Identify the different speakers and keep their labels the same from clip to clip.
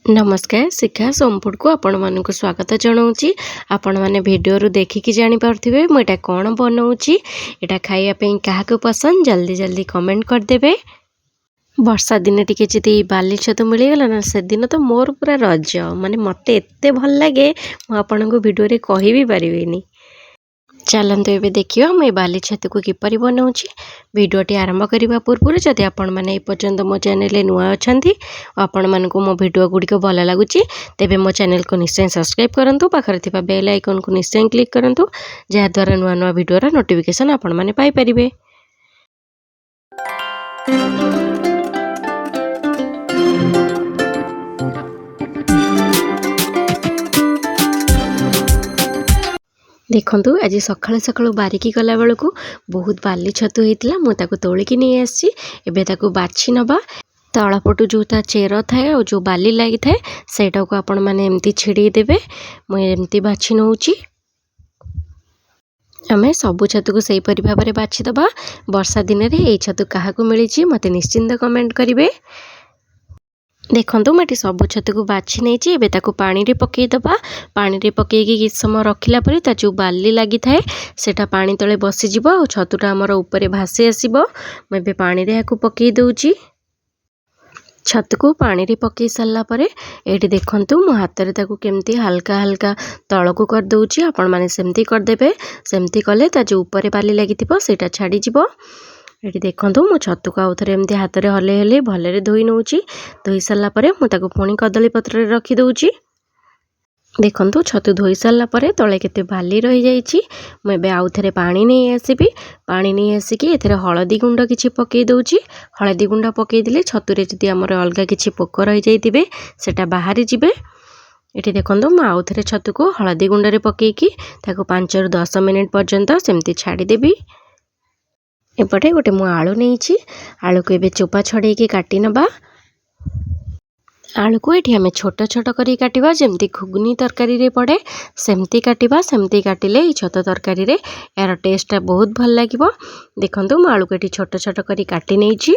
Speaker 1: नमस्कार शिखा सोमपुर को आपण मानक स्वागत जनाऊँगी। आपण मैंने वीडियो देखिकी जानीपे मुझे कौन बनाऊँगी यहाँ खायापी क्या पसंद जल्दी जल्दी कमेंट करदे। वर्षा दिन टी जी बाली छतु मिलगला ना से दिन तो मोर पूरा रज माने मत एत भल लगे मुझे वीडियो कहि भी पारिनी। चलते एवं देखिए मुझे बाली छतु को किपर बनाऊँगी। भिडटी आरंभ करने पूर्व जदि आपण मैंने पर्यंत मो चैनल नुआ अच्छा आपण मानक मो भिड गुड़िक भल लगुच तेज मो चैनल को निश्चय सब्सक्राइब करूँ। पाखे थी बेल आइकन को निश्चय क्लिक करूँ जहाद्वारा नुआ नुआ भिडर नोटिफिकेशन आपण मैंने पाइपर। देखंतु आज सकाळु सकाळु बारिकी गला बेलू बहुत बाली छतु होता मुझे तोलिकी नहीं आसी। एबे ताकू बाछि नबा तलपटू जो ता चेर थाए और जो बाली लगी थाए सेटा को आपण माने एमती छिड़ी देबे। मुझे एमती बाछि नउची आमे सबु छतु को सही परि भाबरे बाछि दबा। वर्षा दिन रे एई छतु काहाकू मिलिछि मते निश्चिंत कमेंट करिवे। देखो मैं सब छतु को बाछि नहीं एबे ताकू पानी रे पकई दबा। पानी रे पकईकी किछ समय रखिला परे ता जो बाली लगी थाए सेटा पानी तले बसी जिवो और छतुटा हमर ऊपर भासी आसीबो। मैं एबे पानी रे याकू पकई दउची। छतु को पानी रे पकई सारला परे एठी देखंतु मो हाथ रे ताकू केमती हल्का हल्का तळकू कर दउची। आपण माने सेमती कर देबे। सेमती कले ता जो ऊपर बाली लागिथिबो सेटा छाडी जिवो। ये देखो मो छतु को आउ थे एमती हाथ में हले हले भले धोई नौची। धोई सारा मुझे पुणी कदली पत्र रखी दउची। देखो छतु धोई सारा तले केते बाली रही जाइए। मुझे आउ थे पानी नहीं आसबि। पानी नहीं आसिकी एथरे हलदी गुंड किछि पकई दउची। हलदी गुंड पकई देले छतुरे जदि आमर अलगा किछि पोक रही जाइतिबे सेटा बाहरी जिबे। ये देखो मु आउ थे छतु को हलदी गुंड रे पकईकी ताको 5 ରୁ 10 मिनिट पर्यंत सेमती छाड़ीदेवी। एपटे गोटे मु आलू नहीं आलू को एबे चोपा छड़ेकी काटी नबा। आलू को ये आम छोट छोट करी काटिबा जेमती घुगनी तरकारी रे पड़े सेमती काटिबा। सेमती काटिले छत तरकारी रे यार टेस्ट बहुत भल लागिबो। देखंतु मु आलू को ये छोट छोट करी काटी नहीं।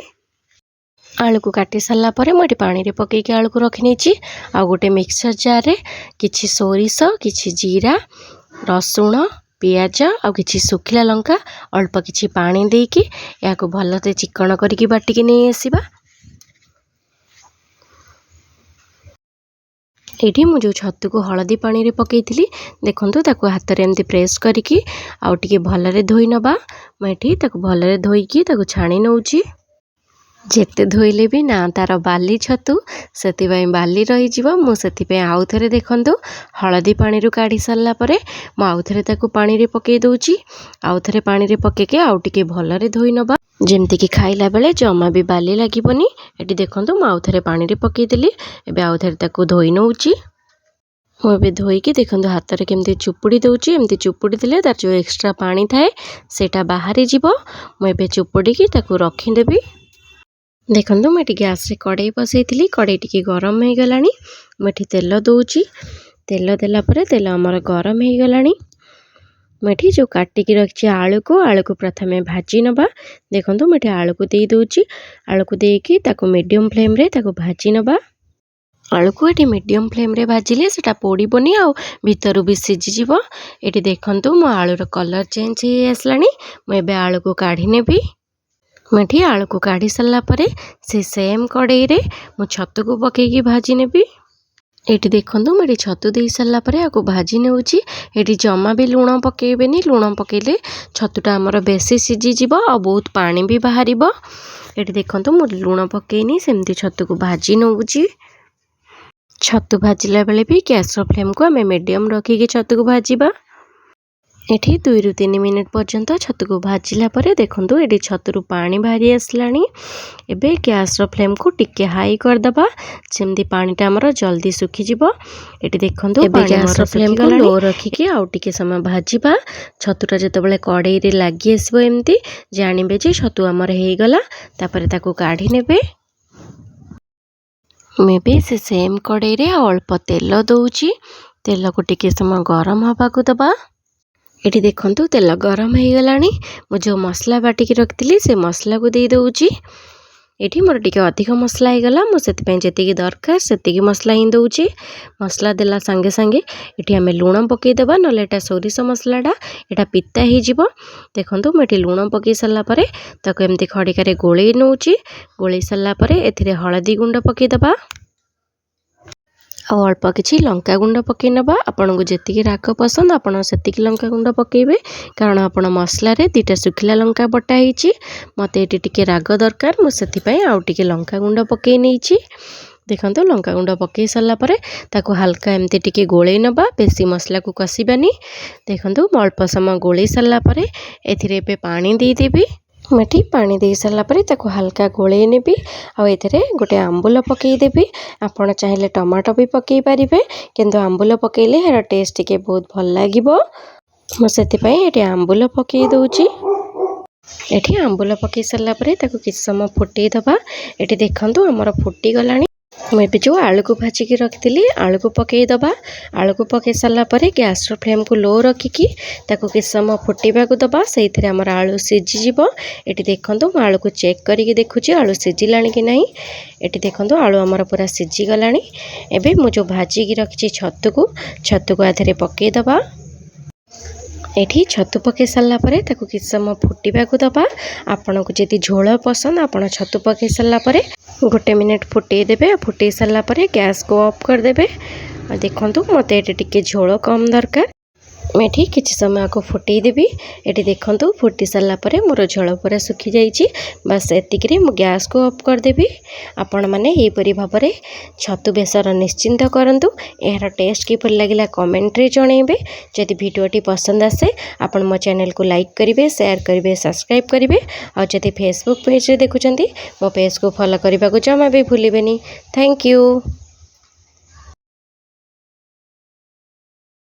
Speaker 1: आलू को काटी सारा पर मुझे पानी रे पकईकी आलू को रखी नहीं। आ गोटे मिक्सर जार रे किछि सोरिष किछि जीरा रसुण पियाज आ किछि सुखिला लंका अल्प किछि पानी देकी या को भलसे चिकन करके बाटिकी नहीं आसीबा। एठी मु जो छतु को हलदी पानी रे पकईथिली देखंतु ताको हाथ रे एमती प्रेस करके आउ टिके भलरे धोई नबा। मैं एठी ताको भलरे धोईकी ताको छाणी नउची। जेते धोइले भी ना तार बाली छतु से बाली रही मुझे आउ थे देखो हलदी पानी रू काढ़ी सारा पर आउ थे पानी रे पकई दउची। आउ थे पानी रे पकईके आउ टिके भलरे धोई नबा जेमती कि खाइला बेले जमा भी बाली लागबनी। एटी देखंतु मु आउ थे पानी रे पकई देली। एबे आउ थे ताको धोई नउची। मुझे धोईकी देखो हाथ में केमती चुपुड़ी दउची। एमती चुपुड़ी देले तार जो एक्स्ट्रा पानी थाए सेटा बाहरी जिवो। मुझे चुपुड़ी की ताको रखीदेवी। देखो मुझे गैस रे कड़ाई बसई कड़ाई टी गरम हो गला। मुझे तेल दउची। तेल देला परे तेल आमर गरम हो गला। मुझे जो काटिकी रखी आलू को प्रथमे भाजी नबा। देखो मुझे आलू को दे दूची। आलू को देकी ताको मीडियम फ्लेम रे ताको भाजी नबा। आलू को ये मीडियम फ्लेम रे भाजिले सेटा पोड़बनी आ भीतर भी सीझीज। ये देखो मो आलूर कलर चेंज हो आसलानी। मुझे आलू को काढ़ी नेबी। मुझे आलू को काढ़ी सारा पर से सेम कड़ाई रे मु छतु को पकईकी भाजी नेबी। ये देखो मुझे छतु दे सारा पर आपको भाजी नौची। ये जमा भी लुण पकेबेनी। लुण पकेले छतुटा आमर बेसी सीझीज आ बहुत पानी भी बाहर। ये देखो मुझे लुण पकईनी सेमती छतु को भाजी नौची। छतु भाजिला बेले भी गैस फ्लेम को आम मीडियम रखिकी छतु को भाजिबा। एठी 2 ରୁ 3 मिनिट पर्यंत छतु को भाजिला परे देखंतु एठी छतुरु पानी बाहरी आसलानी। एबे गैस फ्लेम को टिके हाई कर दबा जेमती पानीटा हमर जल्दी सुखी जिवो। एठी देखंतु एबे गैस फ्लेम को लो रखिके आउ टिके समय भाजिबा। छतुटा जतबेले कड़ाई रे लागी आसीबो एमती जानिबे जे छतु हमर हेई गला। तापरे ताको काढी नेबे। मेबे से सेम कड़ाई रे अल्प तेल दउची। तेल को टिके समय गरम हवा को दबा। ये देखो तेल गरम हो गला। मु जो मसला बाटिकी रखी से मसला को दे दूची। ये मोर टिके अधिक मसला होगला मुझे जी दरकार से मसला ही दूची। मसला देला सांगे सांगे ये आम लुण पकईदेवा ना यहाँ सोरिष मसलाटा यहाँ पिता हो। देखो मुझे लुण पकई सारापर ताको एमती खड़िकार गोल नौची। गोल सारापर ए हलदी गुंड पकईदेवा और अल्प किसी लंका गुंड पकई नवा। आपन को जी राग पसंद आप लंका गुंड पकईबे कारण आपण मसला रे 2टा सुखिला लंका बटा होती। मत ये टिके राग दरकार मुझे आउ टिके लंका गुंड पकई नहीं। देखो लंका गुंड पकई सारापर ताको हल्का एमती टिके गोल नवा बेसी मसला को कषानी। देखो अल्प समय गोल सारापर ए पानी देदेवी। मेठी पानी दे सारापर ताको हल्का गोल नेबी आउ गोटे आंबुल पकईदेवी। आपड़ चाहिए टमाटो भी पकई पारे किंतु आंबुल पकईले यार टेस्ट टिके बहुत भल लगे। मुझे आंबुल पकई दूची। एठी आंबुल पकई सारापर ताको किछ समय फुटेदबा। एठी देखंतु हमर फुटी गलानी। मुझे जो आलू को भाजिकी रखी आलू को पकईदबा। आलू को पकई सारापर गैस फ्लेम को लो रखिकी ताको किछ समय फुटेबा को दबा। से आमर आलू सीझीज। ये देखो आलू को चेक करके देखुची आलू सीझिला कि नहीं। ये देखो आलू आमर पूरा सीझीगला। एबे मु जो भाजिकी रखी छतु को आधे पकईदबा। एठी छतु पकई सारापर ताको किछ समय फुटिबा को दबा। आपन को जदि झोल पसंद आपन छतु पकई सारापर 1 मिनिट फुटे देबे। फुटे सारापर गैस को ऑफ कर देबे। देखंतु मते एटी टिके झोल कम दरकार। मेठी किछि समय को फुटई देबी। एटी देखंतु फुटी सारापर मोर झोल पूरा सुखी जाइछि। बस एतिकरे मु गैस को ऑफ कर देबी। आपण माने एही परि भाबरे छतु बेसर निश्चिंत करंतु। एहार टेस्ट किपरि लागिला कमेंट रे जणैबे। जदि वीडियोटी पसंद आसे आपण मो चैनल को लाइक करिवे शेयर करिवे सब्सक्राइब करिवे। और जदि फेसबुक पेज रे देखुचंती मो पेज को फॉलो करबा को जमा भी भूलिबेनी। Thank you.